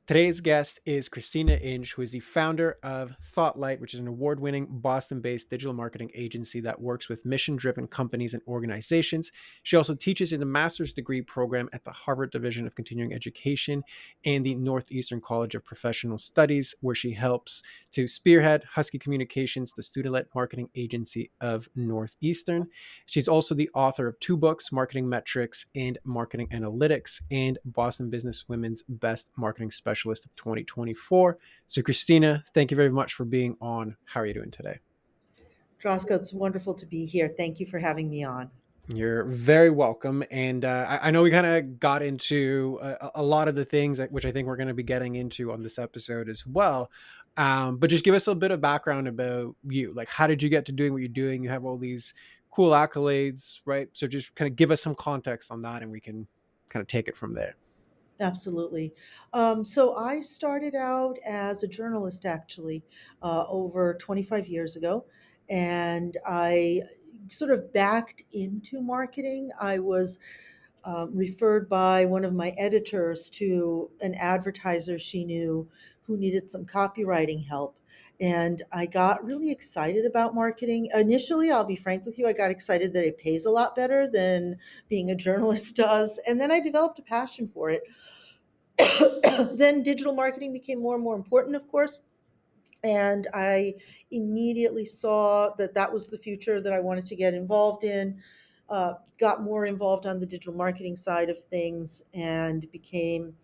Today's guest is Christina Inge, who is the founder of Thoughtlight, which is an award-winning Boston-based digital marketing agency that works with mission-driven companies and organizations. She also teaches in the master's degree program at the Harvard Division of Continuing Education and the Northeastern College of Professional Studies, where she helps to spearhead Husky Communications, the student-led marketing agency of Northeastern. She's also the author of two books, Marketing Metrics and Marketing Analytics, and Boston Business Women's Best Marketing Specialist of 2024. So, Christina, thank you very much for being on. How are you doing today? Drosko, it's wonderful to be here. Thank you for having me on. You're very welcome. And I know we kind of got into a lot of the things which I think we're going to be getting into on this episode as well. But just give us a bit of background about you. Like, how did you get to doing what you're doing? You have all these cool accolades, right? So just kind of give us some context on that and we can kind of take it from there. Absolutely. So I started out as a journalist actually over 25 years ago, and I sort of backed into marketing. I was referred by one of my editors to an advertiser she knew who needed some copywriting help. And I got really excited about marketing. Initially, I'll be frank with you, I got excited that it pays a lot better than being a journalist does. And then I developed a passion for it. Then digital marketing became more and more important, of course. And I immediately saw that that was the future that I wanted to get involved in. Got more involved on the digital marketing side of things and became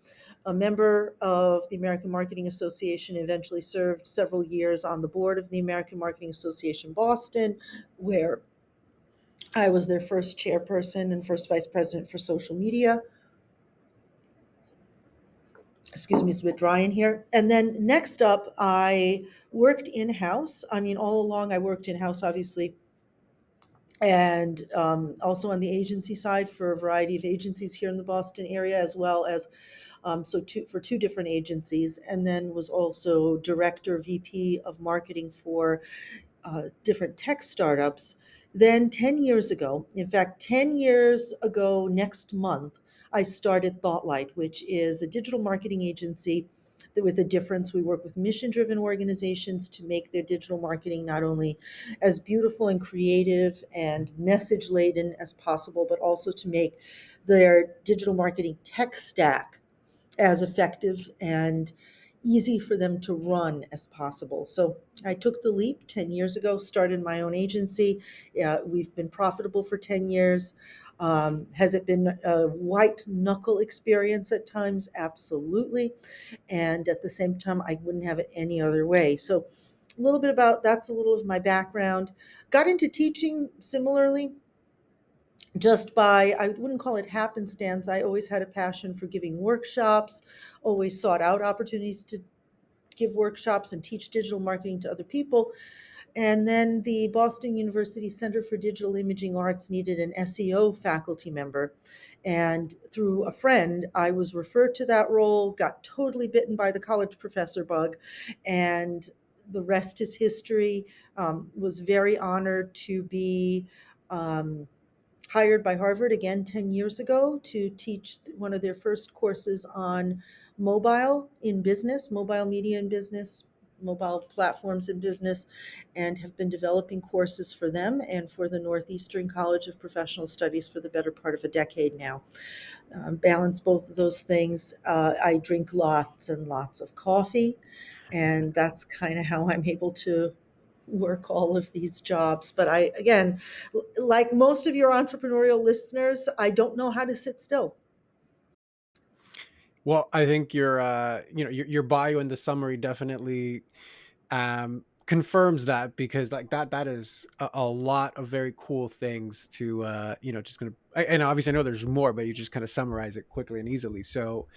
a member of the American Marketing Association. Eventually served several years on the board of the American Marketing Association Boston, where I was their first chairperson and first vice president for social media. Excuse me, it's a bit dry in here. And then next up, I worked in house. I mean, all along I worked in house, obviously, and also on the agency side for a variety of agencies here in the Boston area, as well as for two different agencies, and then was also director, VP of marketing for different tech startups. Then 10 years ago, in fact, 10 years ago next month, I started Thoughtlight, which is a digital marketing agency that with a difference. We work with mission driven organizations to make their digital marketing not only as beautiful and creative and message laden as possible, but also to make their digital marketing tech stack as effective and easy for them to run as possible. So I took the leap 10 years ago, started my own agency. We've been profitable for 10 years. Has it been a white knuckle experience at times? Absolutely. And at the same time, I wouldn't have it any other way. So a little bit about that's a little of my background. Got into teaching similarly just by, I wouldn't call it happenstance. I always had a passion for giving workshops, always sought out opportunities to give workshops and teach digital marketing to other people. And then the Boston University Center for Digital Imaging Arts needed an SEO faculty member. And through a friend, I was referred to that role, got totally bitten by the college professor bug, and the rest is history. Was very honored to be hired by Harvard again 10 years ago to teach one of their first courses on mobile in business, mobile media in business, mobile platforms in business, and have been developing courses for them and for the Northeastern College of Professional Studies for the better part of a decade now. Balance both of those things. I drink lots and lots of coffee, and that's kind of how I'm able to work all of these jobs. But I, again, like most of your entrepreneurial listeners, I don't know how to sit still. Well, I think your bio in the summary definitely confirms that, because like that is a lot of very cool things to just gonna, and obviously I know there's more, but you just kind of summarize it quickly and easily. So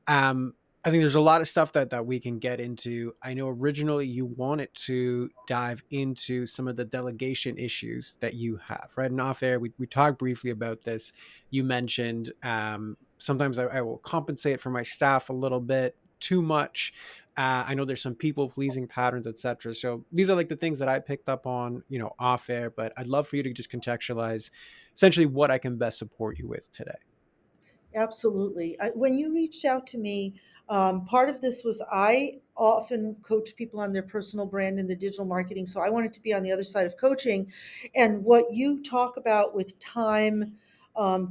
um I think there's a lot of stuff that we can get into. I know originally you wanted to dive into some of the delegation issues that you have, right? And off air, we talked briefly about this. You mentioned sometimes I will compensate for my staff a little bit too much. I know there's some people pleasing patterns, etc. So these are like the things that I picked up on, off air. But I'd love for you to just contextualize essentially what I can best support you with today. Absolutely. When you reached out to me, part of this was I often coach people on their personal brand in the digital marketing. So I wanted to be on the other side of coaching. And what you talk about with time,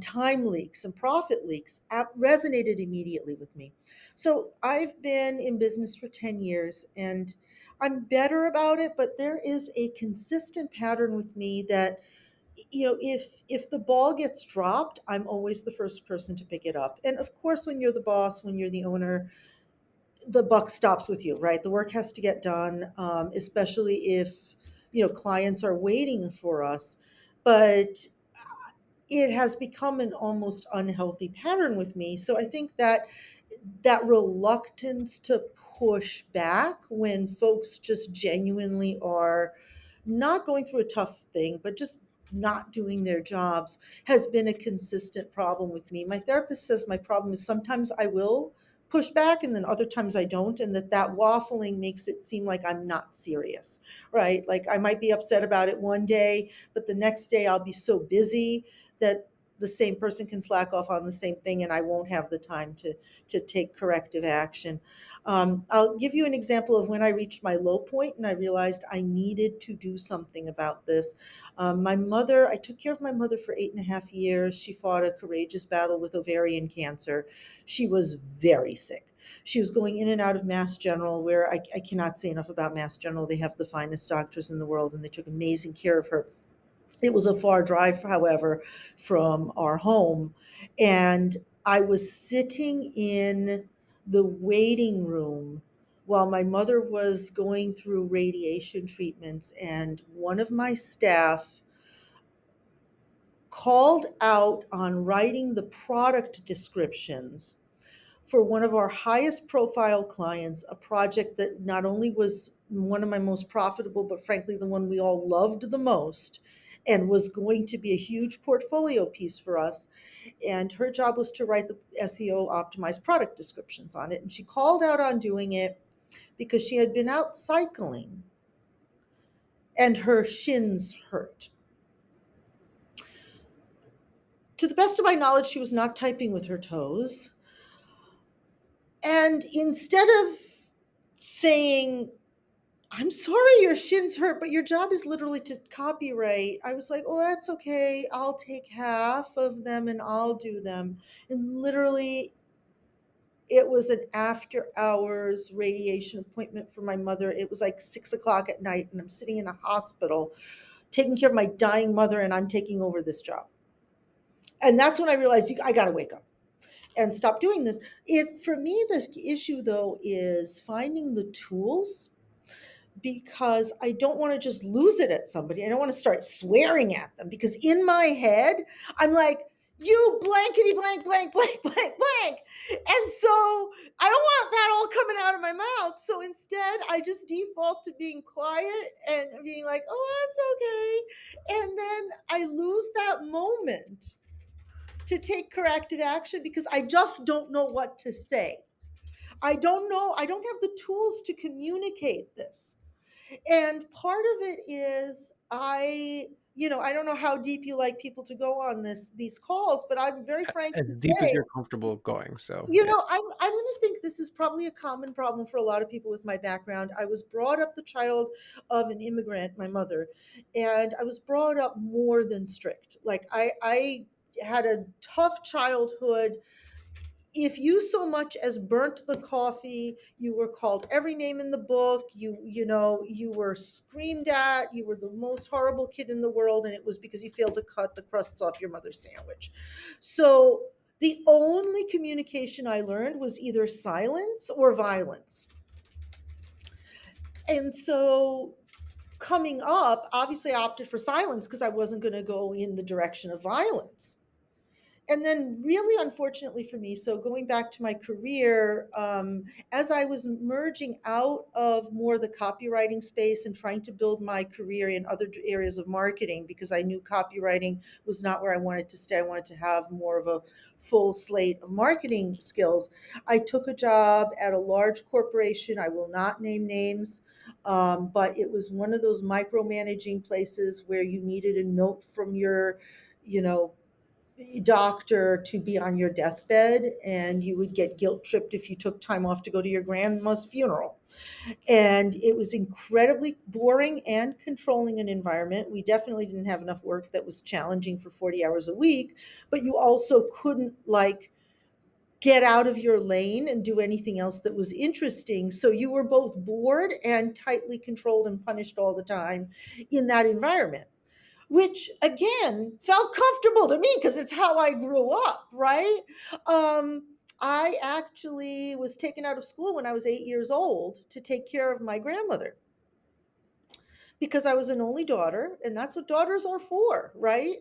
time leaks and profit leaks resonated immediately with me. So I've been in business for 10 years and I'm better about it, but there is a consistent pattern with me that if the ball gets dropped, I'm always the first person to pick it up. And of course, when you're the boss, when you're the owner, the buck stops with you, right? The work has to get done, especially if clients are waiting for us. But it has become an almost unhealthy pattern with me. So I think that reluctance to push back when folks just genuinely are not going through a tough thing, but just not doing their jobs has been a consistent problem with me. My therapist says my problem is sometimes I will push back and then other times I don't, and that waffling makes it seem like I'm not serious, right? Like I might be upset about it one day, but the next day I'll be so busy that the same person can slack off on the same thing and I won't have the time to take corrective action. I'll give you an example of when I reached my low point and I realized I needed to do something about this. My mother, I took care of my mother for 8.5 years. She fought a courageous battle with ovarian cancer. She was very sick. She was going in and out of Mass General, where I cannot say enough about Mass General. They have the finest doctors in the world, and they took amazing care of her. It was a far drive, however, from our home. And I was sitting in the waiting room while my mother was going through radiation treatments. And one of my staff called out on writing the product descriptions for one of our highest profile clients, a project that not only was one of my most profitable, but frankly, the one we all loved the most and was going to be a huge portfolio piece for us. And her job was to write the SEO optimized product descriptions on it. And she called out on doing it because she had been out cycling and her shins hurt. To the best of my knowledge, she was not typing with her toes. And instead of saying, I'm sorry your shins hurt, but your job is literally to copyright. I was like, oh, that's okay. I'll take half of them and I'll do them. And literally, it was an after hours radiation appointment for my mother. It was like 6 o'clock at night, and I'm sitting in a hospital taking care of my dying mother, and I'm taking over this job. And that's when I realized I got to wake up and stop doing this. It for me, the issue though is finding the tools because I don't want to just lose it at somebody. I don't want to start swearing at them because in my head, I'm like, you blankety blank, blank, blank, blank, blank. And so I don't want that all coming out of my mouth. So instead, I just default to being quiet and being like, oh, that's okay. And then I lose that moment to take corrective action because I just don't know what to say. I don't know. I don't have the tools to communicate this. And part of it is I don't know how deep you like people to go on these calls, but I'm very frank to As deep as say, you're comfortable going, so, yeah. I'm going to think this is probably a common problem for a lot of people with my background. I was brought up the child of an immigrant, my mother, and I was brought up more than strict. Like I had a tough childhood. If you so much as burnt the coffee, you were called every name in the book. You were screamed at. You were the most horrible kid in the world, and it was because you failed to cut the crusts off your mother's sandwich. So the only communication I learned was either silence or violence. And so coming up, obviously I opted for silence because I wasn't going to go in the direction of violence. And then really unfortunately for me, so going back to my career, as I was merging out of more the copywriting space and trying to build my career in other areas of marketing, because I knew copywriting was not where I wanted to stay. I wanted to have more of a full slate of marketing skills. I took a job at a large corporation. I will not name names. But it was one of those micromanaging places where you needed a note from your, you know, doctor to be on your deathbed, and you would get guilt tripped if you took time off to go to your grandma's funeral. And it was incredibly boring and controlling an environment. We definitely didn't have enough work that was challenging for 40 hours a week, but you also couldn't like get out of your lane and do anything else that was interesting. So you were both bored and tightly controlled and punished all the time in that environment, which again felt comfortable to me because it's how I grew up, right? I actually was taken out of school when I was 8 years old to take care of my grandmother because I was an only daughter, and that's what daughters are for, right?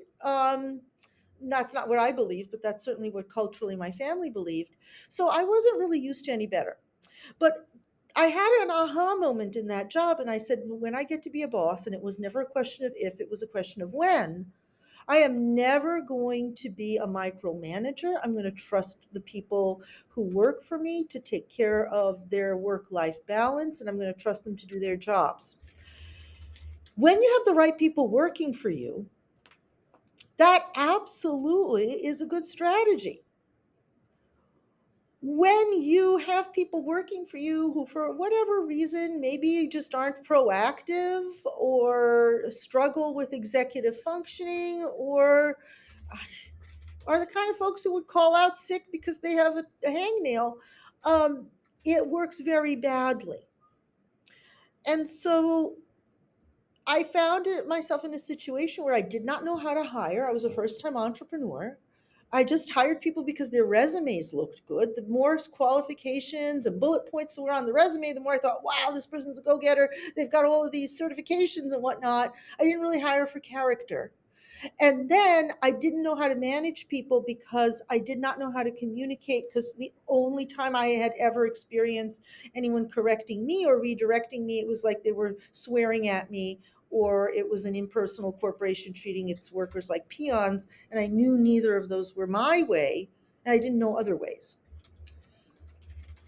That's not what I believe, but that's certainly what culturally my family believed. So I wasn't really used to any better. But I had an aha moment in that job, and I said, when I get to be a boss, and it was never a question of if, it was a question of when, I am never going to be a micromanager. I'm going to trust the people who work for me to take care of their work life balance, and I'm going to trust them to do their jobs. When you have the right people working for you, that absolutely is a good strategy. When you have people working for you who, for whatever reason, maybe just aren't proactive or struggle with executive functioning or are the kind of folks who would call out sick because they have a hangnail, um, it works very badly. And so I found myself in a situation where I did not know how to hire. I was a first time entrepreneur. I just hired people because their resumes looked good. The more qualifications and bullet points that were on the resume, the more I thought, wow, this person's a go getter. They've got all of these certifications and whatnot. I didn't really hire for character. And then I didn't know how to manage people because I did not know how to communicate. Because the only time I had ever experienced anyone correcting me or redirecting me, it was like they were swearing at me, or it was an impersonal corporation treating its workers like peons. And I knew neither of those were my way, and I didn't know other ways.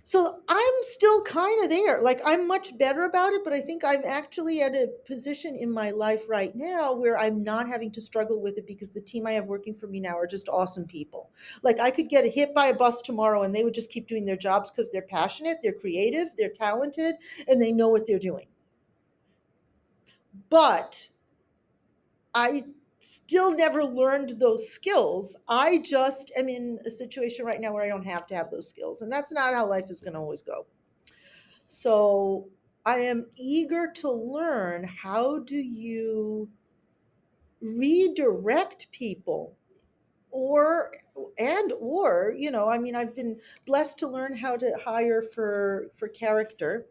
So I'm still kind of there. Like I'm much better about it, but I think I'm actually at a position in my life right now where I'm not having to struggle with it because the team I have working for me now are just awesome people. Like I could get hit by a bus tomorrow and they would just keep doing their jobs because they're passionate, they're creative, they're talented, and they know what they're doing. But I still never learned those skills. I just am in a situation right now where I don't have to have those skills. And that's not how life is going to always go. So I am eager to learn, how do you redirect people, or I mean, I've been blessed to learn how to hire for character,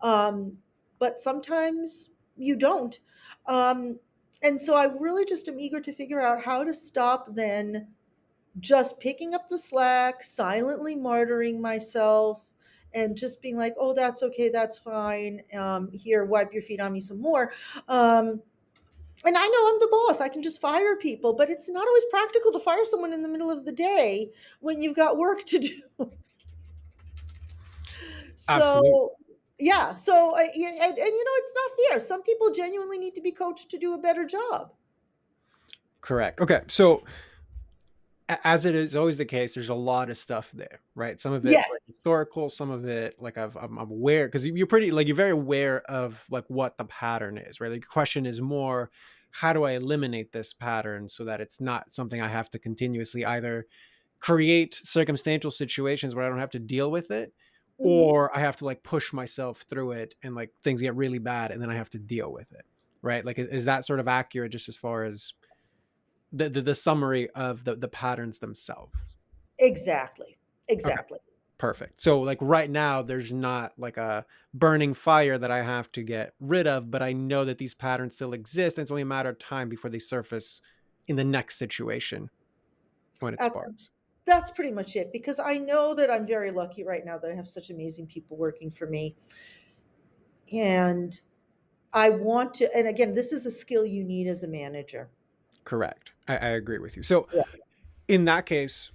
um, but sometimes you don't. Um, and so I really just am eager to figure out how to stop then just picking up the slack, silently martyring myself, and just being like, oh, that's okay, that's fine. Here, wipe your feet on me some more. Um, and I know I'm the boss. I can just fire people, but it's not always practical to fire someone in the middle of the day when you've got work to do. Absolutely. So, yeah. So, yeah, and it's not fair. Some people genuinely need to be coached to do a better job. Correct. Okay. So as it is always the case, there's a lot of stuff there, right? Some of it's like Yes. historical, some of it like I'm aware because you're pretty like you're very aware of like what the pattern is, right? Like the question is more, how do I eliminate this pattern so that it's not something I have to continuously either create circumstantial situations where I don't have to deal with it, Hmm. or I have to like push myself through it and like things get really bad and then I have to deal with it, right? Like is that sort of accurate just as far as the summary of the patterns themselves? Exactly. Okay, Exactly. perfect. So like right now, there's not like a burning fire that I have to get rid of, but I know that these patterns still exist. And it's only a matter of time before they surface in the next situation when it Uh, sparks. That's pretty much it, because I know that I'm very lucky right now that I have such amazing people working for me. And I want to, and again, this is a skill you need as a manager. Correct. I agree with you. So Yeah. in that case,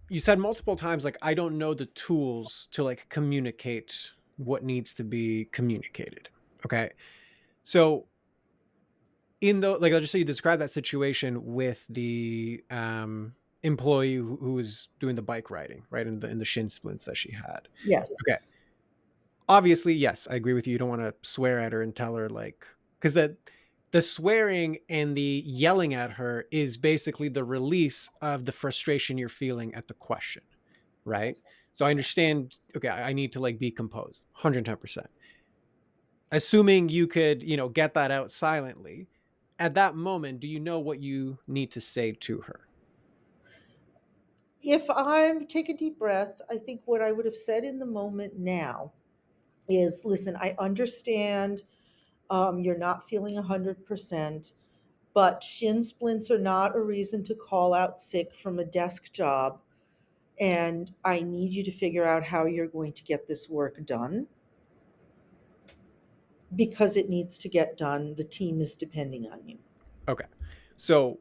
you said multiple times, like, I don't know the tools to like communicate what needs to be communicated. Okay. So in the like, I'll just say you describe that situation with the employee who was doing the bike riding, right? In the shin splints that she had. Yes. Okay. Obviously, yes, I agree with you. You don't want to swear at her and tell her like because the swearing and the yelling at her is basically the release of the frustration you're feeling at the question, right? Yes. So I Yes. understand, okay, I need to like be composed. 110%. Assuming you could, get that out silently. At that moment, do you know what you need to say to her? If I'm take a deep breath, I think what I would have said in the moment now is, listen, I understand you're not feeling 100%, but shin splints are not a reason to call out sick from a desk job. And I need you to figure out how you're going to get this work done because it needs to get done. The team is depending on you. Okay. So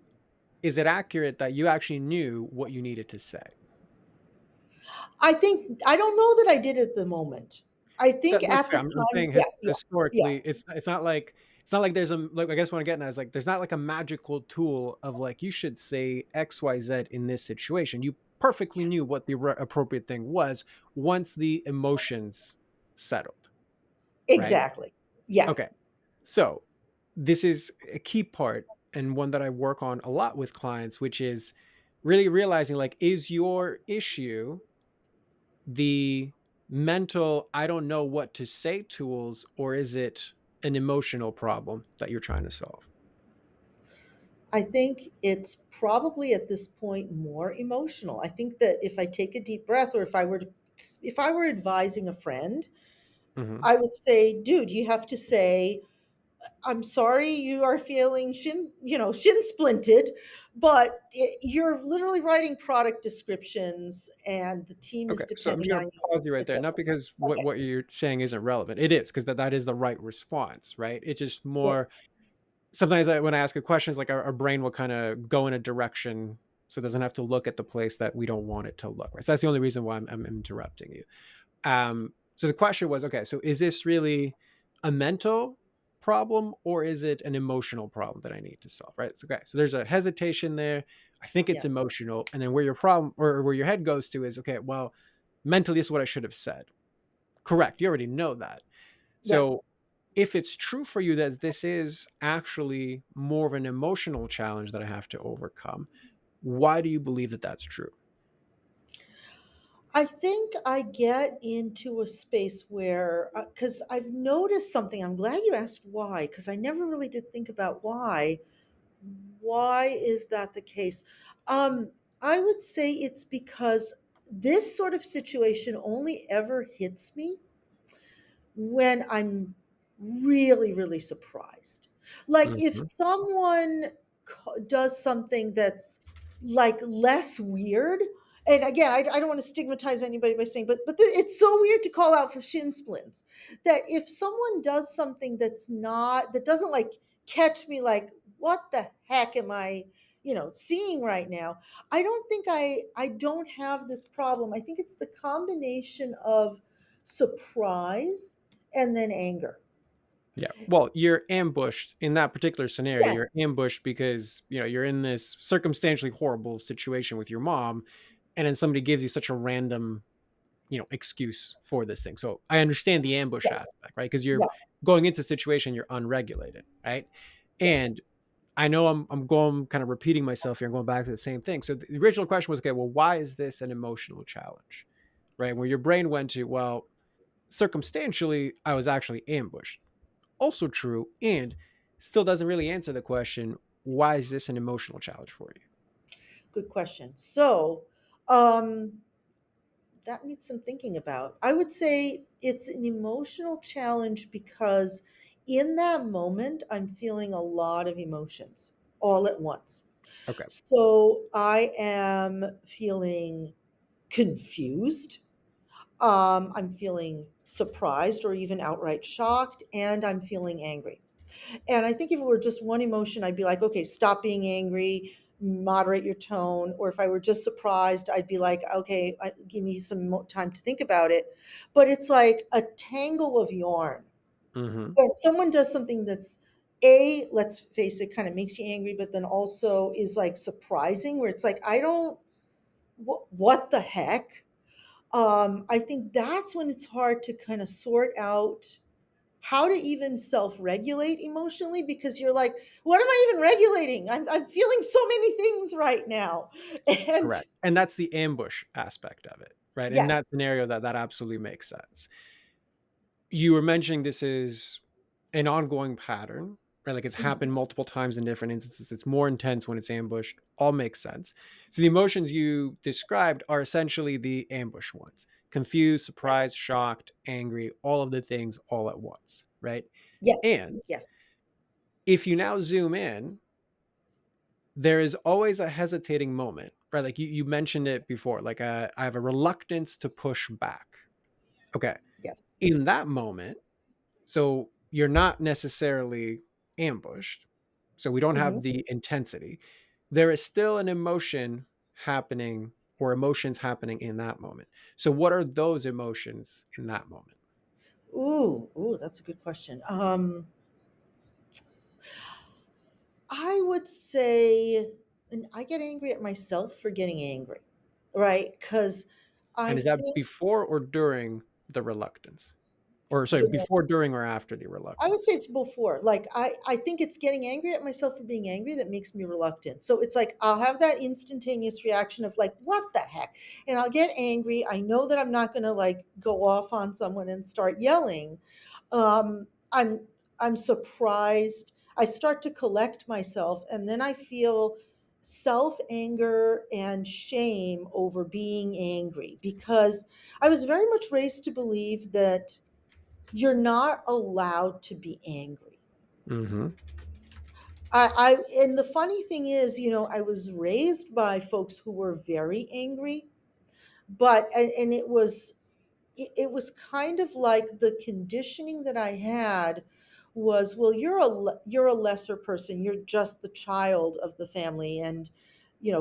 is it accurate that you actually knew what you needed to say? I think, I don't know that I did at the moment. I think That's at fair. the I'm time, saying yeah, yeah, yeah, historically, it's not like there's a like I guess what I'm getting at is like there's not like a magical tool of like you should say XYZ in this situation. You perfectly knew what the appropriate thing was once the emotions settled, right? exactly. Yeah, Okay. So this is a key part and one that I work on a lot with clients, which is really realizing like, is your issue the mental, I don't know what to say tools, or is it an emotional problem that you're trying to solve? I think it's probably at this point more emotional. I think that if I take a deep breath, or if I were advising a friend, Hmm. I would say, dude, you have to say, I'm sorry you are feeling shin splinted, but you're literally writing product descriptions and the team is Okay. So I'm just depending going on to you, pause you right there. etc. Not because what, Okay. what you're saying isn't relevant. It is because that is the right response, right? It's just Yeah. more sometimes when I ask a question, it's like our brain will kind of go in a direction so it doesn't have to look at the place that we don't want it to look. Right. So that's the only reason why I'm interrupting you. So the question was, okay, so is this really a mental problem or is it an emotional problem that I need to solve? Right. So, okay. So there's a hesitation there. I think it's Yes. emotional. And then where your problem or where your head goes to is, okay, well, mentally, this is what I should have said. Correct. You already know that. Yeah. So if it's true for you that this is actually more of an emotional challenge that I have to overcome, why do you believe that that's true? I think I get into a space where, because I've noticed something. I'm glad you asked why, because I never really did think about why. Why is that the case? Um, I would say it's because this sort of situation only ever hits me when I'm really, really surprised. Like if Hmm. someone does something that's like less weird, and again, I don't want to stigmatize anybody by saying, but it's so weird to call out for shin splints that if someone does something that doesn't like catch me, like what the heck am I, seeing right now? I don't think I don't have this problem. I think it's the combination of surprise and then anger. Yeah. Well, you're ambushed in that particular scenario. Yes. You're ambushed because, you're in this circumstantially horrible situation with your mom, and then somebody gives you such a random, excuse for this thing. So I understand the ambush Yes. aspect, right? Because you're Yeah. going into a situation you're unregulated, right? Yes. And I know I'm going kind of repeating myself here and going back to the same thing. So the original question was, okay, well, why is this an emotional challenge? Right? Where your brain went to, well, circumstantially, I was actually ambushed. Also true, and still doesn't really answer the question, why is this an emotional challenge for you? Good question. So, um, that needs some thinking about. I would say it's an emotional challenge because in that moment, I'm feeling a lot of emotions all at once. Okay. So I am feeling confused. I'm feeling surprised or even outright shocked, and I'm feeling angry. And I think if it were just one emotion, I'd be like, okay, stop being angry, moderate your tone. Or if I were just surprised, I'd be like, okay, give me some more time to think about it. But it's like a tangle of yarn. Hmm. When someone does something that's let's face it, kind of makes you angry, but then also is like surprising, where it's like, I don't. what the heck? I think that's when it's hard to kind of sort out how to even self-regulate emotionally, because you're like, what am I even regulating? I'm feeling so many things right now. And Correct. And that's the ambush aspect of it, right? In that yes. scenario, that absolutely makes sense. You were mentioning this is an ongoing pattern, right? Like it's Mhm. happened multiple times in different instances. It's more intense when it's ambushed. All makes sense. So the emotions you described are essentially the ambush ones: confused, Yes. surprised, shocked, angry, all of the things all at once, right? Yes. And Yes. if you now zoom in, there is always a hesitating moment, right? Like you mentioned it before, like I have a reluctance to push back. Okay. Yes. In that moment, so you're not necessarily ambushed. So we don't Hmm. have the intensity. There is still an emotion happening or emotions happening in that moment. So what are those emotions in that moment? Ooh, that's a good question. I would say, and I get angry at myself for getting angry, right? Because I And is that think before or during the reluctance? Or sorry, during, before, during, or after the I would say reluctance? it's before. Like I think it's getting angry at myself for being angry that makes me reluctant. So it's like I'll have that instantaneous reaction of like, what the heck? And I'll get angry. I know that I'm not gonna like go off on someone and start yelling. Um, I'm I'm surprised. I start to collect myself, and then I feel self anger and shame over being angry, because I was very much raised to believe that you're not allowed to be angry. Mm-hmm. And the funny thing is, I was raised by folks who were very angry, and it was kind of like the conditioning that I had was, well, you're a lesser person. You're just the child of the family, and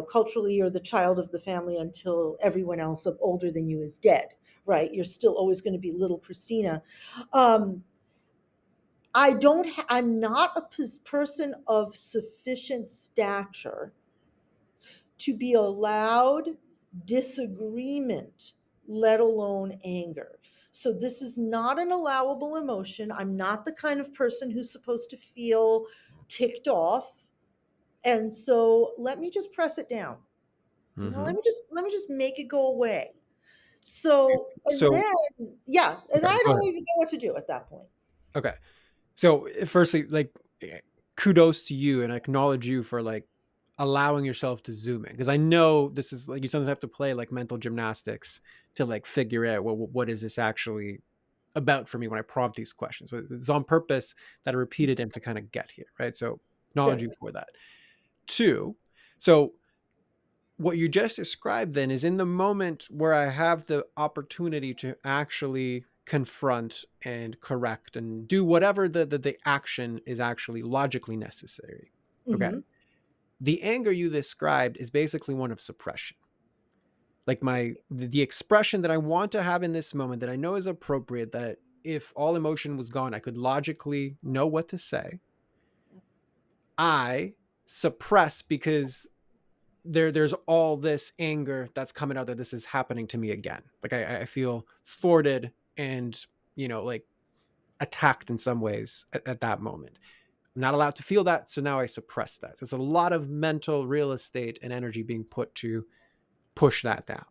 culturally, you're the child of the family until everyone else older than you is dead, right? You're still always going to be little Christina. Um, I'm not a person of sufficient stature to be allowed disagreement, let alone anger. So this is not an allowable emotion. I'm not the kind of person who's supposed to feel ticked off. And so let me just press it down. Mm-hmm. Let me just make it go away. So, and So then yeah, and okay, I go ahead. don't even know what to do at that point. Okay. So, firstly, like, kudos to you and acknowledge you for like allowing yourself to zoom in, because I know this is like you sometimes have to play like mental gymnastics to like figure out, well, what is this actually about for me when I prompt these questions. So it's on purpose that I repeated them to kind of get here, right? So acknowledge Good. you for that. Two, so what you just described then is in the moment where I have the opportunity to actually confront and correct and do whatever the action is actually logically necessary. Okay. Hmm. The anger you described is basically one of suppression. Like the expression that I want to have in this moment that I know is appropriate, that if all emotion was gone, I could logically know what to say. I suppress because there's all this anger that's coming out that this is happening to me again. Like I feel thwarted and like attacked in some ways at that moment. I'm not allowed to feel that, so now I suppress that. So it's a lot of mental real estate and energy being put to push that down.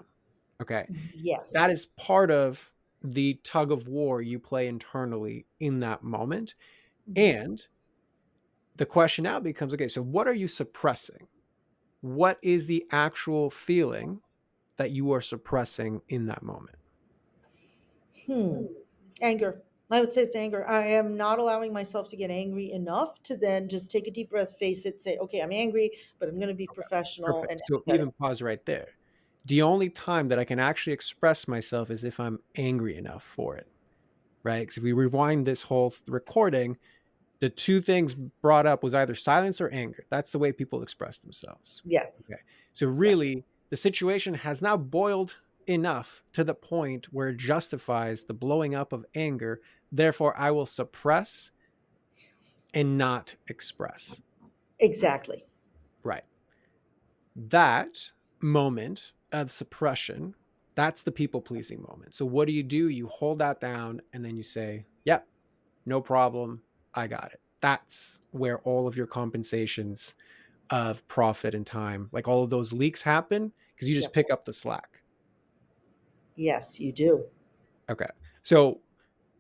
Okay. That Yes. is part of the tug of war you play internally in that moment. Mhm. And the question now becomes, okay, so what are you suppressing? What is the actual feeling that you are suppressing in that moment? Hmm. Anger. I would say it's anger. I am not allowing myself to get angry enough to then just take a deep breath, face it, say, okay, I'm angry, but I'm going to be professional Perfect. and So empathetic. even pause right there. The only time that I can actually express myself is if I'm angry enough for it, right? Because if we rewind this whole recording, the two things brought up was either silence or anger. That's the way people express themselves. Yes. Okay. So Yeah. really, the situation has now boiled enough to the point where it justifies the blowing up of anger. Therefore, I will suppress and not express. Exactly. Right. That moment of suppression, that's the people pleasing moment. So what do? You hold that down and then you say, yep, no problem. I got it. That's where all of your compensations of profit and time, like all of those leaks happen because you just Yep. pick up the slack. Yes, you do. Okay. So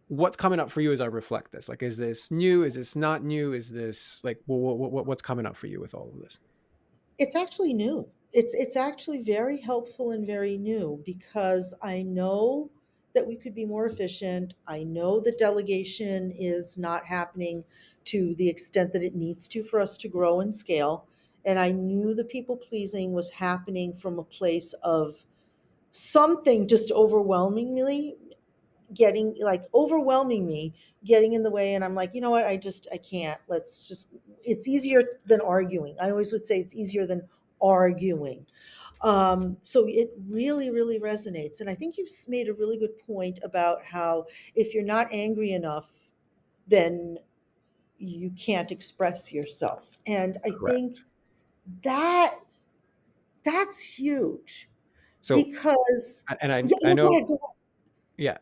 what's coming up for you as I reflect this? Like, is this new? Is this not new? Is this like, what's coming up for you with all of this? It's actually new. It's actually very helpful and very new because I know that we could be more efficient. I know that delegation is not happening to the extent that it needs to for us to grow and scale. And I knew the people pleasing was happening from a place of something just overwhelming me, getting in the way. And I'm like, you know what, I can't. Let's just, it's easier than arguing. I always would say it's easier than arguing. So it really, really resonates. And I think you've made a really good point about how if you're not angry enough, then you can't express yourself. And I think Correct. that that's huge So, because, and yeah, I no, go know, ahead, go ahead. yeah.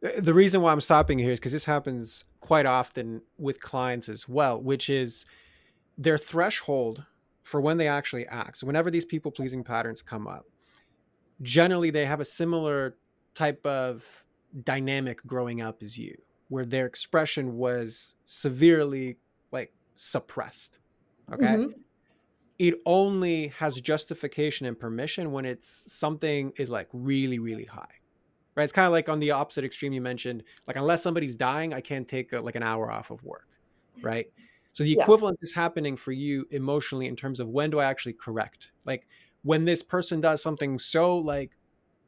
The reason why I'm stopping here is because this happens quite often with clients as well, which is their threshold for when they actually act. So whenever these people pleasing patterns come up, generally they have a similar type of dynamic growing up as you, where their expression was severely like suppressed. Okay. Hmm. It only has justification and permission when it's something is like really, really high. Right. It's kind of like on the opposite extreme you mentioned, like unless somebody's dying, I can't take like an hour off of work. Right. So the Yeah. equivalent is happening for you emotionally in terms of when do I actually correct? Like when this person does something so like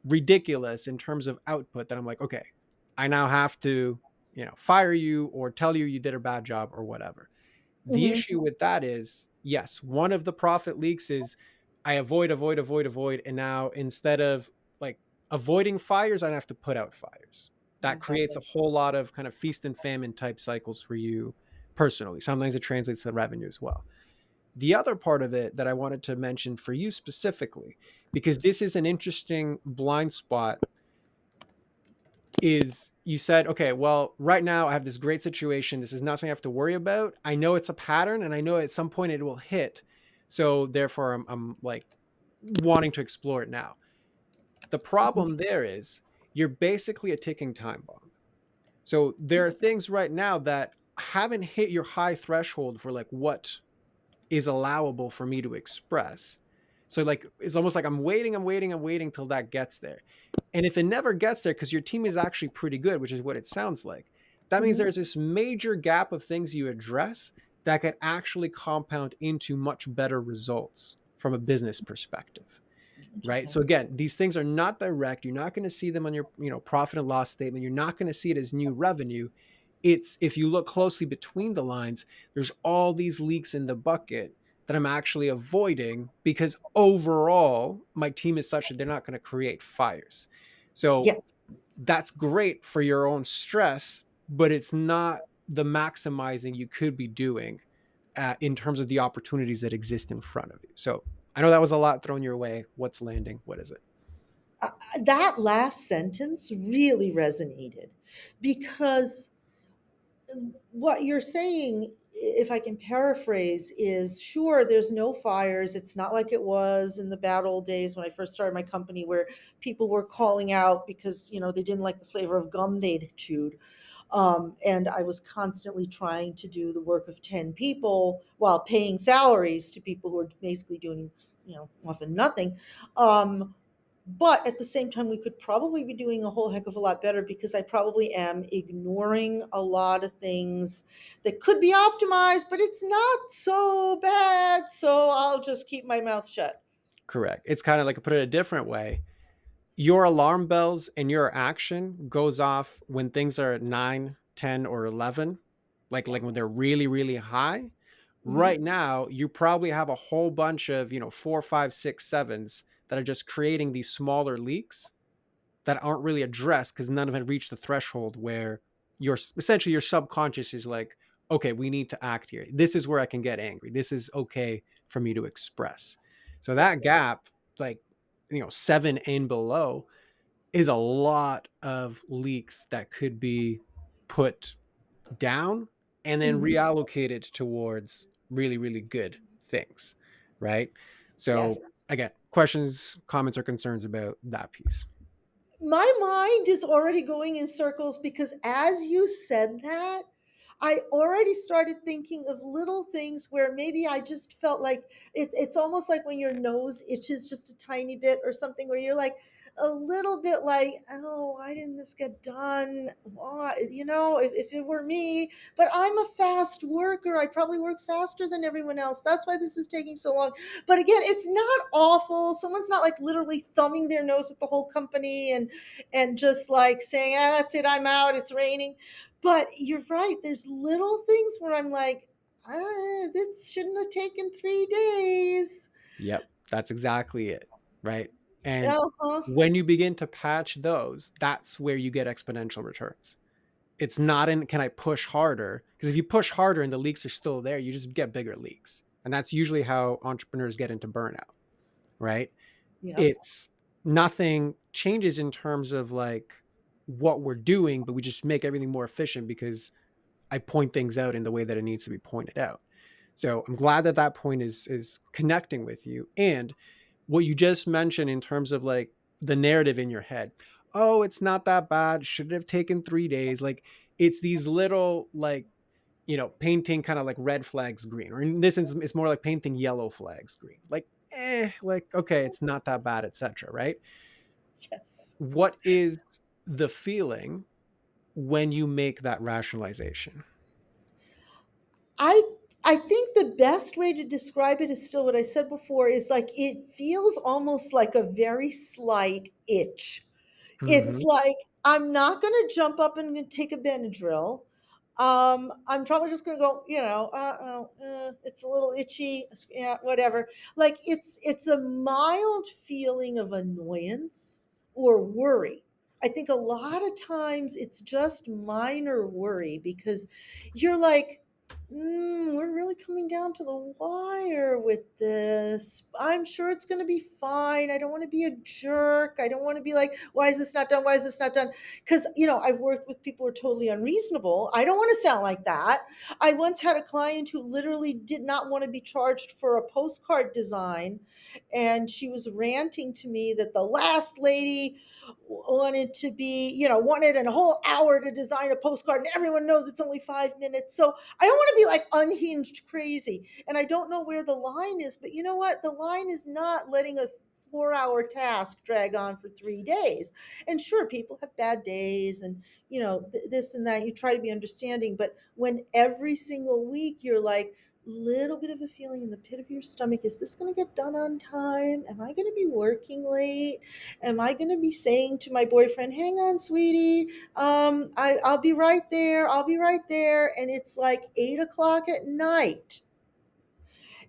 ridiculous in terms of output that I'm like, okay, I now have to, fire you or tell you you did a bad job or whatever. The Hmm. issue with that is, yes, one of the profit leaks is I avoid, avoid, avoid, avoid. And now instead of like avoiding fires, I have to put out fires. That creates a Exactly. whole lot of kind of feast and famine type cycles for you personally. Sometimes it translates to revenue as well. The other part of it that I wanted to mention for you specifically, because this is an interesting blind spot, is you said, okay, well, right now I have this great situation. This is not something I have to worry about. I know it's a pattern and I know at some point it will hit. So therefore, I'm like wanting to explore it now. The problem there is you're basically a ticking time bomb. So there are things right now that haven't hit your high threshold for like what is allowable for me to express. So like it's almost like I'm waiting till that gets there. And if it never gets there because your team is actually pretty good, which is what it sounds like, that means Hmm. there's this major gap of things you address that could actually compound into much better results from a business perspective. Right. Interesting. So again, these things are not direct. You're not going to see them on your, profit and loss statement. You're not going to see it as new revenue. It's if you look closely between the lines, there's all these leaks in the bucket that I'm actually avoiding because overall my team is such that they're not going to create fires. So Yes. that's great for your own stress, but it's not the maximizing you could be doing in terms of the opportunities that exist in front of you. So I know that was a lot thrown your way. What's landing? What is it? Uh, that last sentence really resonated because what you're saying, if I can paraphrase, is sure, there's no fires. It's not like it was in the bad old days when I first started my company where people were calling out because, they didn't like the flavor of gum they'd chewed. And I was constantly trying to do the work of 10 people while paying salaries to people who are basically doing, often nothing. Um, but at the same time, we could probably be doing a whole heck of a lot better because I probably am ignoring a lot of things that could be optimized, but it's not so bad. So I'll just keep my mouth shut. Correct. It's kind of like, put it a different way, your alarm bells and your action goes off when things are at 9, 10, or 11, Yeah. like when they're really, really high. Hmm. Right now, you probably have a whole bunch of, 4, 5, 6, sevens that are just creating these smaller leaks that aren't really addressed because none of them reached the threshold where your essentially your subconscious is like, okay, we need to act here. This is where I can get angry. This is okay for me to express. So that Yes. gap, like seven and below, is a lot of leaks that could be put down and then Mhm. reallocated towards really, really good things, right? So, Yes. again, questions, comments, or concerns about that piece? My mind is already going in circles because as you said that, I already started thinking of little things where maybe I just felt like it's almost like when your nose itches just a tiny bit or something, where you're like a little bit like, oh, why didn't this get done? Why? If it were me, but I'm a fast worker. I probably work faster than everyone else. That's why this is taking so long. But again, it's not awful. Someone's not like literally thumbing their nose at the whole company and just like saying, ah, that's it, I'm out, it's raining. But you're right. There's little things where I'm like, this shouldn't have taken 3 days. Yep, that's exactly it, right? And Uh-huh. when you begin to patch those, that's where you get exponential returns. It's not in can I push harder? Because if you push harder and the leaks are still there, you just get bigger leaks. And that's usually how entrepreneurs get into burnout, right? Yep. It's nothing changes in terms of like what we're doing, but we just make everything more efficient because I point things out in the way that it needs to be pointed out. So I'm glad that that point is connecting with you. And what you just mentioned in terms of like the narrative in your head, oh, it's not that bad, should have taken 3 days. Like it's these little like painting kind of like red flags green, or in this instance, it's more like painting yellow flags green. Like okay, it's not that bad, etc. Right? Yes. What is the feeling when you make that rationalization? I I think the best way to describe it is still what I said before, is like it feels almost like a very slight itch. It's Hmm. like, I'm not gonna jump up and gonna take a Benadryl. I'm probably just gonna go, it's a little itchy, yeah, whatever. Like it's a mild feeling of annoyance or worry. I think a lot of times it's just minor worry because you're like, we're really coming down to the wire with this. I'm sure it's going to be fine. I don't want to be a jerk. I don't want to be like, why is this not done? Why is this not done? Because, I've worked with people who are totally unreasonable. I don't want to sound like that. I once had a client who literally did not want to be charged for a postcard design. And she was ranting to me that the last lady wanted to be, wanted a whole hour to design a postcard, and everyone knows it's only 5 minutes. So I don't want to be like unhinged crazy. And I don't know where the line is, but you know what? The line is not letting a 4-hour task drag on for 3 days. And sure, people have bad days and, this and that. You try to be understanding. But when every single week you're like, little bit of a feeling in the pit of your stomach, is this going to get done on time? Am I going to be working late? Am I going to be saying to my boyfriend, hang on, sweetie, I'll be right there, I'll be right there, and it's like 8 o'clock at night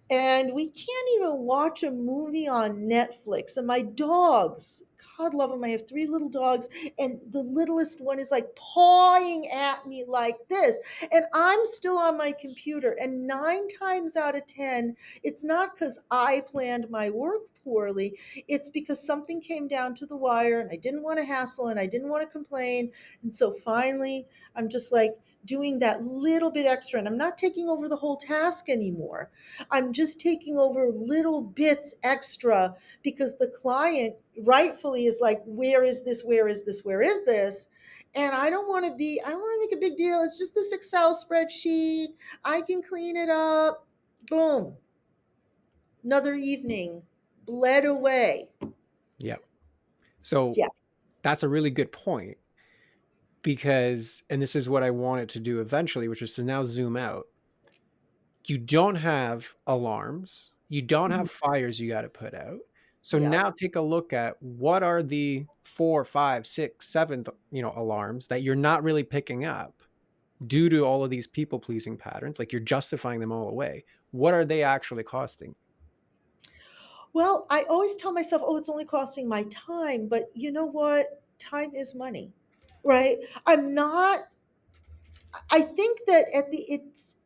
and we can't even watch a movie on Netflix. And my dogs, God love them, I have 3 little dogs, and the littlest one is like pawing at me like this. And I'm still on my computer. And 9 times out of 10, it's not because I planned my work poorly. It's because something came down to the wire and I didn't want to hassle and I didn't want to complain. And so finally, I'm just like doing that little bit extra. And I'm not taking over the whole task anymore. I'm just taking over little bits extra because the client rightfully is like, where is this? Where is this? Where is this? And I don't want to make a big deal. It's just this Excel spreadsheet. I can clean it up. Boom. Another evening bled away. Yep. So Yeah. that's a really good point because, and this is what I wanted to do eventually, which is to now zoom out. You don't have alarms, you don't Mhm. have fires you got to put out. So Yeah. now take a look at what are the four, five, six, seven, alarms that you're not really picking up due to all of these people pleasing patterns. Like you're justifying them all away. What are they actually costing? Well, I always tell myself, oh, it's only costing my time. But you know what? Time is money, right? I'm not, I think that at the, it's,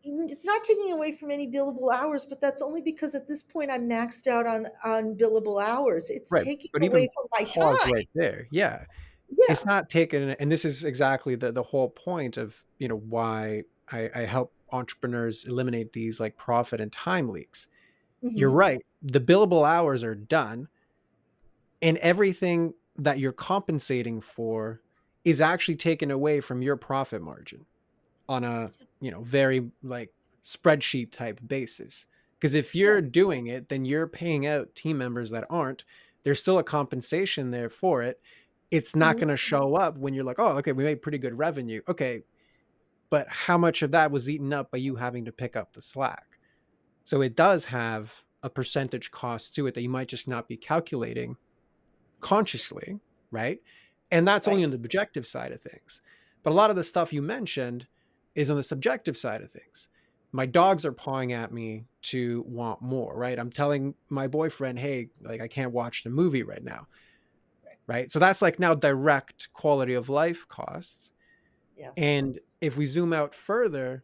it's not taking away from any billable hours, but that's only because at this point I'm maxed out on billable hours. It's Right, taking but away even from my pause time. right there. Yeah. Yeah. It's not taken, and this is exactly the whole point of, why I help entrepreneurs eliminate these like profit and time leaks. You're Hmm. right. The billable hours are done, and everything that you're compensating for is actually taken away from your profit margin on a, very like spreadsheet type basis. Because if Yeah. you're doing it, then you're paying out team members that aren't. There's still a compensation there for it. It's not Mhm. going to show up when you're like, oh, okay, we made pretty good revenue. Okay, but how much of that was eaten up by you having to pick up the slack? So it does have a percentage cost to it that you might just not be calculating That's true. consciously, right? And that's only on Right. the objective side of things. But a lot of the stuff you mentioned is on the subjective side of things. My Yeah. dogs are pawing at me to want more, right? I'm telling my boyfriend, hey, like I can't watch the movie right now, Right. right? So that's like now direct quality of life costs. Yes. And if we zoom out further,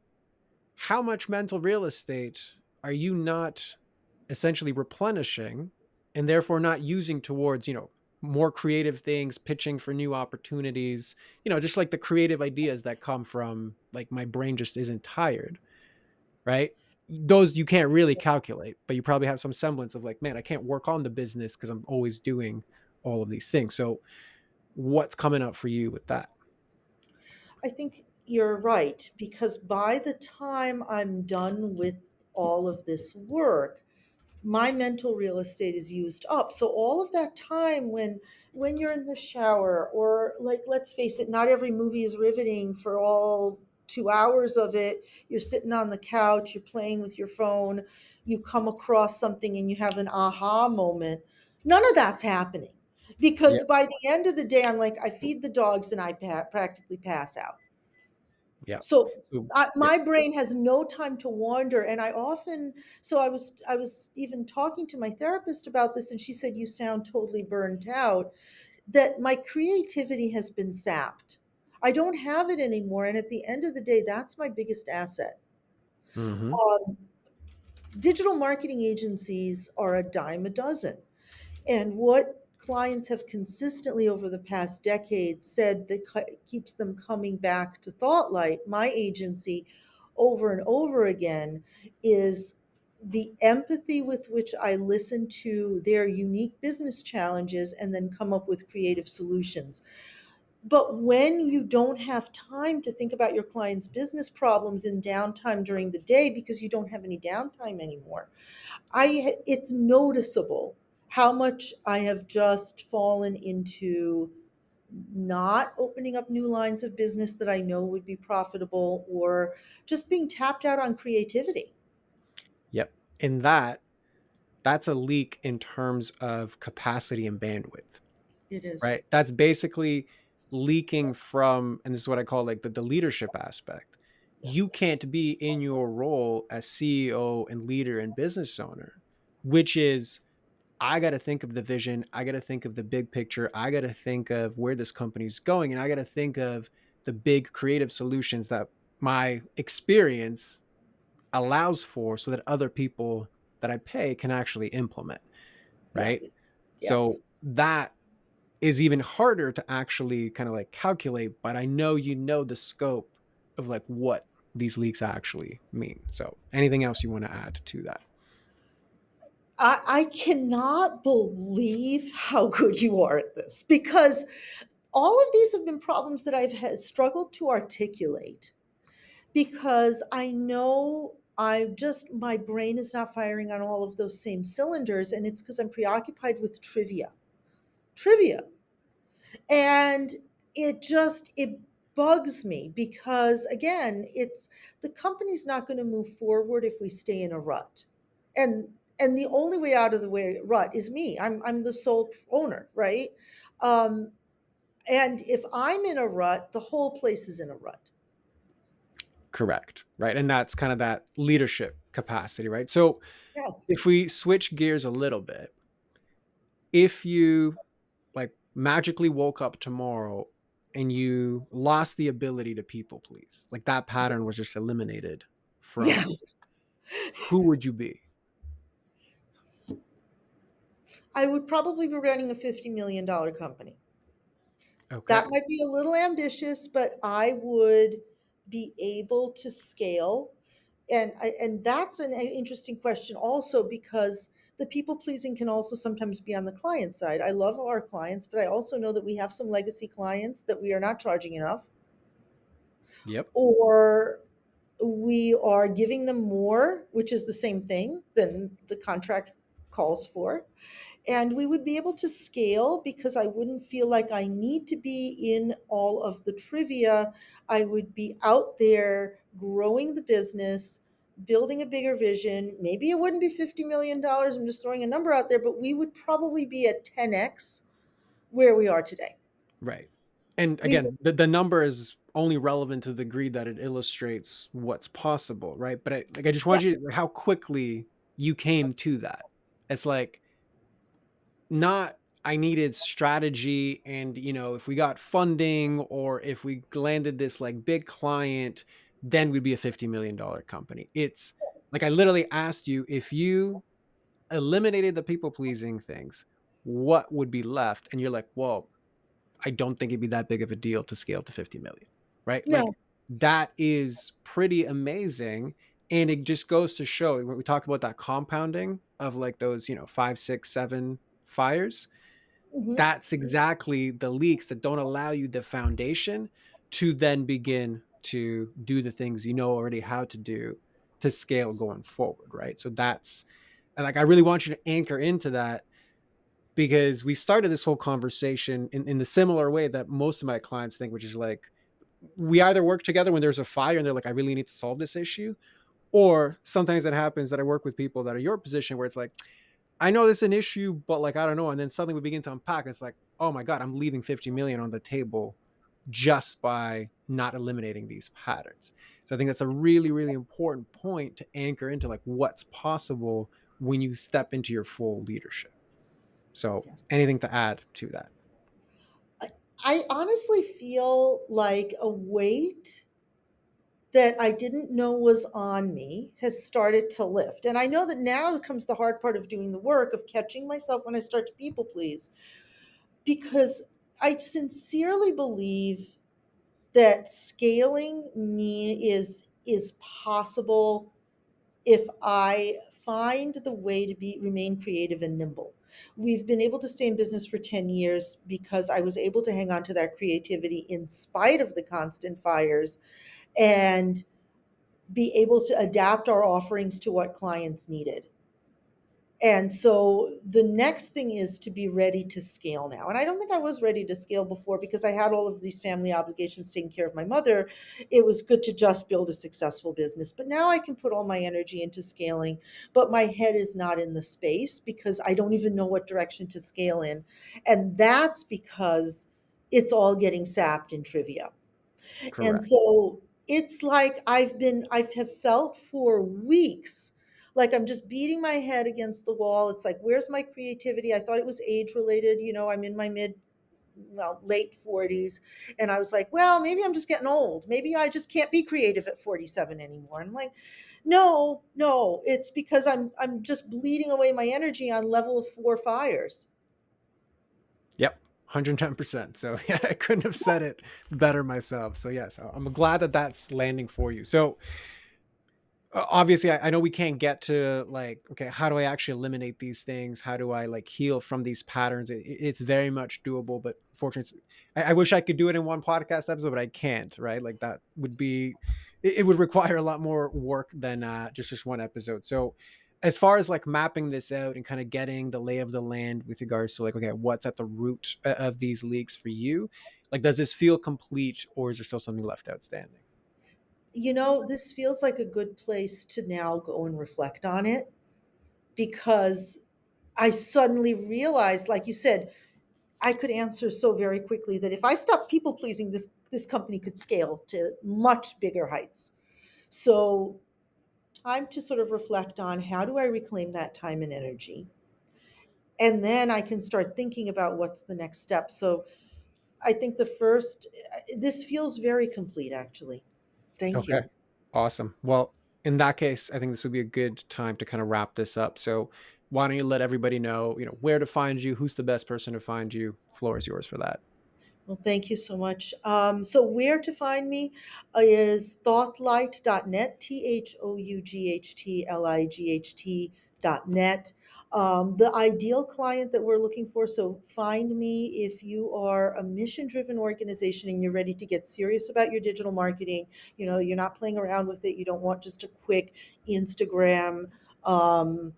how much mental real estate are you not essentially replenishing and therefore not using towards, more creative things, pitching for new opportunities, just like the creative ideas that come from like my brain just isn't tired, right? Those you can't really calculate, but you probably have some semblance of like, man, I can't work on the business because I'm always doing all of these things. So what's coming up for you with that? I think you're right, because by the time I'm done with all of this work, my mental real estate is used up. So all of that time when you're in the shower, or like, let's face it, not every movie is riveting for all 2 hours of it. You're sitting on the couch, you're playing with your phone, you come across something and you have an aha moment. None of that's happening, because Yep. by the end of the day, I'm like, I feed the dogs and I practically pass out. Yep. So So, yep. my brain has no time to wander, and I often. So I was even talking to my therapist about this, and she said, "You sound totally burnt out. That my creativity has been sapped. I don't have it anymore, and at the end of the day, that's my biggest asset." Mm-hmm. Um, Digital marketing agencies are a dime a dozen. And what clients have consistently over the past decade said that keeps them coming back to Thoughtlight, my agency, over and over again, is the empathy with which I listen to their unique business challenges and then come up with creative solutions. But when you don't have time to think about your client's business problems in downtime during the day because you don't have any downtime anymore, it's noticeable how much I have just fallen into not opening up new lines of business that I know would be profitable, or just being tapped out on creativity. Yep. And that's a leak in terms of capacity and bandwidth, It is. right? That's basically leaking from, and this is what I call like the leadership aspect. Yeah. You can't be in your role as CEO and leader and business owner, which is, I got to think of the vision. I got to think of the big picture. I got to think of where this company's going. And I got to think of the big creative solutions that my experience allows for so that other people that I pay can actually implement, Yeah. right? So Yes. that is even harder to actually kind of like calculate, but I know the scope of like what these leaks actually mean. So anything else you want to add to that? I cannot believe how good you are at this, because all of these have been problems that I've struggled to articulate, because I know my brain is not firing on all of those same cylinders, and it's because I'm preoccupied with trivia. And it bugs me, because again, it's the company's not going to move forward if we stay in a rut. And the only way out of the way rut is me. I'm the sole owner, right? Um, and if I'm in a rut, the whole place is in a rut. Correct. Right. And that's kind of that leadership capacity, right? So Yes. if we switch gears a little bit, if you like magically woke up tomorrow and you lost the ability to people please, like that pattern was just eliminated Yeah. from, who would you be? I would probably be running a $50 million company. Okay. That might be a little ambitious, but I would be able to scale. And that's an interesting question also, because the people pleasing can also sometimes be on the client side. I love our clients, but I also know that we have some legacy clients that we are not charging enough, Yep. or we are giving them more, which is the same thing than the contract calls for. And we would be able to scale because I wouldn't feel like I need to be in all of the trivia. I would be out there growing the business, building a bigger vision. Maybe it wouldn't be $50 million. I'm just throwing a number out there, but we would probably be at 10x where we are today. Right. And We would, again, the number is only relevant to the degree that it illustrates what's possible, right? But I just yeah. want you to, how quickly you came to that. It's like, not, I needed strategy and, if we got funding or if we landed this like big client, then we'd be a $50 million company. It's like I literally asked you, if you eliminated the people pleasing things, what would be left? And you're like, well, I don't think it'd be that big of a deal to scale to 50 million, right? Like No. that is pretty amazing. And it just goes to show when we talk about that compounding of like those, 5, 6, 7 fires, Mhm. that's exactly the leaks that don't allow you the foundation to then begin to do the things you know already how to do to scale going forward, right? So that's, and like I really want you to anchor into that, because we started this whole conversation in the similar way that most of my clients think, which is like, we either work together when there's a fire and they're like, I really need to solve this issue, or sometimes it happens that I work with people that are your position where it's like, I know this is an issue, but like, I don't know. And then suddenly we begin to unpack. It's like, oh my God, I'm leaving 50 million on the table just by not eliminating these patterns. So I think that's a really, really important point to anchor into like what's possible when you step into your full leadership. So Yes. anything to add to that? I, I honestly feel like a weight that I didn't know was on me has started to lift. And I know that now comes the hard part of doing the work of catching myself when I start to people please, because I sincerely believe that scaling me is possible if I find the way to be remain creative and nimble. We've been able to stay in business for 10 years because I was able to hang on to that creativity in spite of the constant fires, and be able to adapt our offerings to what clients needed. And so the next thing is to be ready to scale now. And I don't think I was ready to scale before because I had all of these family obligations taking care of my mother. It was good to just build a successful business. But now I can put all my energy into scaling, but my head is not in the space because I don't even know what direction to scale in. And that's because it's all getting sapped in trivia. And Correct. so it's like I have felt for weeks like I'm just beating my head against the wall. It's like, where's my creativity? I thought it was age related. I'm in my late 40s. And I was like, well, maybe I'm just getting old. Maybe I just can't be creative at 47 anymore. And I'm like, no, no, it's because I'm just bleeding away my energy on level of 4 fires. Yep. 110%. So yeah, I couldn't have said it better myself. So yes, I'm glad that that's landing for you. So obviously I know we can't get to like, okay, how do I actually eliminate these things? How do I like heal from these patterns? It's very much doable, but fortunately, I wish I could do it in one podcast episode, but I can't, right? Like that would be, it would require a lot more work than just one episode. So as far as like mapping this out and kind of getting the lay of the land with regards to like, okay, what's at the root of these leaks for you? Like, does this feel complete or is there still something left outstanding? This feels like a good place to now go and reflect on it, because I suddenly realized, like you said, I could answer so very quickly that if I stopped people pleasing, this company could scale to much bigger heights. So, time to sort of reflect on how do I reclaim that time and energy, and then I can start thinking about what's the next step. So, I think this feels very complete, actually. Thank Okay. you. Awesome. Well, in that case, I think this would be a good time to kind of wrap this up. So why don't you let everybody know, where to find you, who's the best person to find you? Floor is yours for that. Well, thank you so much. So where to find me is thoughtlight.net, thoughtlight.net. The ideal client that we're looking for, so find me if you are a mission driven organization and you're ready to get serious about your digital marketing. You're not playing around with it. You don't want just a quick Instagram um,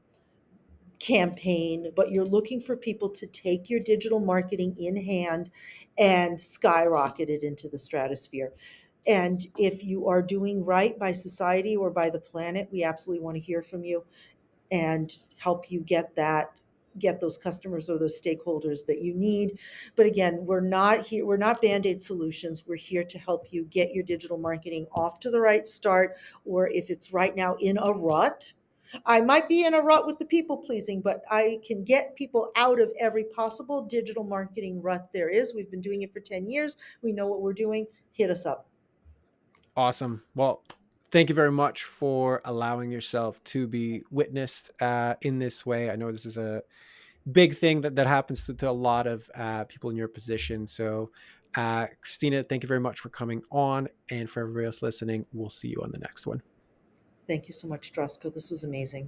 campaign, but you're looking for people to take your digital marketing in hand and skyrocket it into the stratosphere. And if you are doing right by society or by the planet, we absolutely want to hear from you and help you get those customers or those stakeholders that you need. But again, we're not band-aid solutions. We're here to help you get your digital marketing off to the right start, or if it's right now in a rut. I might be in a rut with the people pleasing, but I can get people out of every possible digital marketing rut there is. We've been doing it for 10 years. We know what we're doing. Hit us up. Awesome. Well, thank you very much for allowing yourself to be witnessed in this way. I know this is a big thing that happens to a lot of people in your position. So, Christina, thank you very much for coming on. And for everybody else listening, we'll see you on the next one. Thank you so much, Drosko. This was amazing.